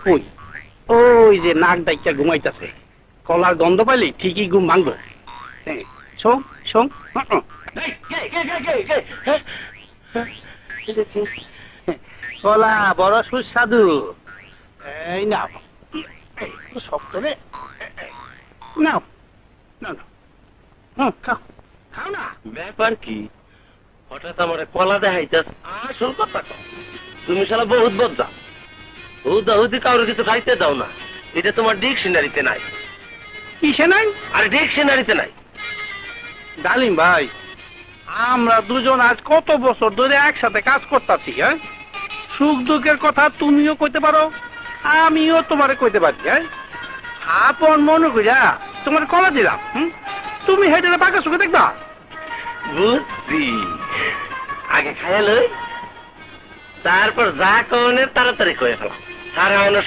কই ওই যে নাক ডাইকা ঘুমাইতেছে, কলার গন্ধ পাইলে ঠিকই ঘুম ভাঙবো। শোন শোন, কলা বড় সুস্বাদু। এই নাও, শক্ত রে, নাও নাও নাও, খাও খাও না। ব্যাপার কি হঠাৎ আমার কলা দেখাইতেছ? আসল কথা কও, তুমি শালা বহুত বদা হুদি কারোর কিছু খাইতে দাও না, এটা তোমার ডিকশনারিতে নাই। কিসে নাই? আরে ডিকশনারিতে নাই। ডালিম ভাই, আমরা দুজন আজ কত বছর ধরে একসাথে কাজ করতেছি, হ্যাঁ? সুখ দুঃখের কথা তুমিও কইতে পারো, আমিও তোমারে কইতে পারি, হ্যাঁ? আপন মনে কইরা তোমার কলা দিলাম, তুমি হেঁটে বাঁকা সুখে দেখবা। বুঝছি, আগে খাইয়া লই, তারপর যা কনের তাড়াতাড়ি কয়ে ফেলাম। সারা